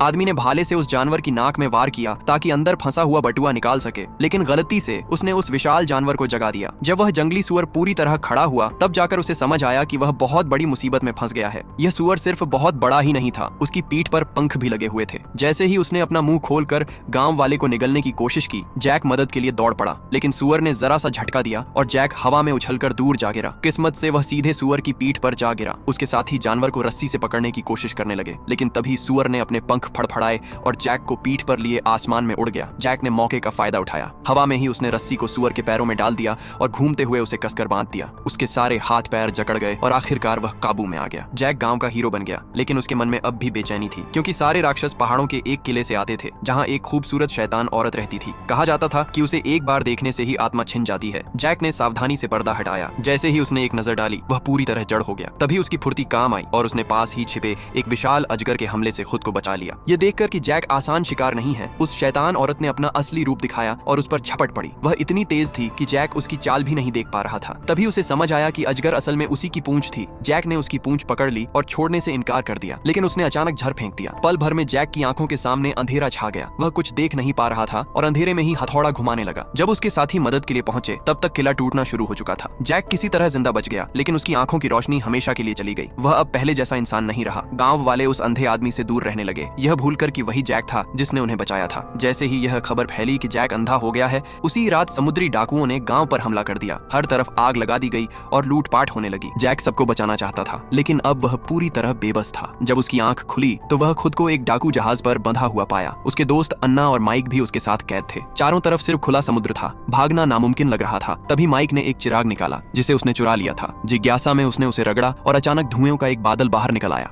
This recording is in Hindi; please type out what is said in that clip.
आदमी ने भाले से उस जानवर की नाक में वार किया ताकि अंदर फंसा हुआ बटुआ निकाल सके, लेकिन गलती से उसने उस विशाल जानवर को जगा दिया। जब वह जंगली सुअर पूरी तरह खड़ा हुआ तब जाकर उसे समझ आया कि वह बहुत बड़ी मुसीबत में फंस गया है। यह सुअर सिर्फ बहुत बड़ा ही नहीं था, उसकी पीठ पर पंख भी लगे हुए थे। जैसे ही उसने अपना मुंह खोलकर गांव वाले को निगलने की कोशिश की, जैक मदद के लिए दौड़ पड़ा, लेकिन सुअर ने जरा सा झटका दिया और जैक हवा में उछलकर दूर जा गिरा। किस्मत से वह सीधे सुअर की पीठ पर जा गिरा। उसके साथी जानवर को रस्सी से पकड़ने की कोशिश करने लगे, लेकिन तभी सुअर ने अपने पंख फड़फड़ाए और जैक को पीठ पर लिए आसमान में उड़ गया। जैक ने मौके का फायदा उठाया। हवा में ही उसने रस्सी को सुअर के पैरों में डाल दिया और घूमते हुए उसे कसकर बांध दिया। उसके सारे हाथ पैर जकड़ गए और आखिरकार वह काबू में आ गया। जैक गांव का हीरो बन गया, लेकिन उसके मन में अब भी बेचैनी थी, क्योंकि सारे राक्षस पहाड़ों के एक किले से आते थे जहां एक खूबसूरत शैतान औरत रहती थी। कहा जाता था कि उसे एक बार देखने से ही आत्मा छिन जाती है। जैक ने सावधानी से पर्दा हटाया। जैसे ही उसने एक नजर डाली, वह पूरी तरह जड़ हो गया। तभी उसकी फुर्ती काम आई और उसने पास ही छिपे एक विशाल अजगर के हमले से खुद को बचा लिया। ये देखकर कि जैक आसान शिकार नहीं है, उस शैतान औरत ने अपना असली रूप दिखाया और उस पर झपट पड़ी। वह इतनी तेज थी कि जैक उसकी चाल भी नहीं देख पा रहा था। तभी उसे समझ आया कि अजगर असल में उसी की पूंछ थी। जैक ने उसकी पूंछ पकड़ ली और छोड़ने से इनकार कर दिया, लेकिन उसने अचानक झर फेंक दिया। पल भर में जैक की आंखों के सामने अंधेरा छा गया। वह कुछ देख नहीं पा रहा था और अंधेरे में ही हथौड़ा घुमाने लगा। जब उसके साथी मदद के लिए पहुंचे तब तक किला टूटना शुरू हो चुका था। जैक किसी तरह जिंदा बच गया, लेकिन उसकी आंखों की रोशनी हमेशा के लिए चली गई। वह अब पहले जैसा इंसान नहीं रहा। गांव वाले उस अंधे आदमी से दूर रहने लगे, यह भूलकर कि वही जैक था जिसने उन्हें बचाया था। जैसे ही यह खबर फैली कि जैक अंधा हो गया है, उसी रात समुद्री डाकुओं ने गांव पर हमला कर दिया। हर तरफ आग लगा दी गई और लूटपाट होने लगी। जैक सबको बचाना चाहता था, लेकिन अब वह पूरी तरह बेबस था। जब उसकी आंख खुली तो वह खुद को एक डाकू जहाज पर बंधा हुआ पाया। उसके दोस्त अन्ना और माइक भी उसके साथ कैद थे। चारों तरफ सिर्फ खुला समुद्र था। भागना नामुमकिन लग रहा था। तभी माइक ने एक चिराग निकाला जिसे उसने चुरा लिया था। जिज्ञासा में उसने उसे रगड़ा और अचानक धुएं का एक बादल बाहर निकल आया।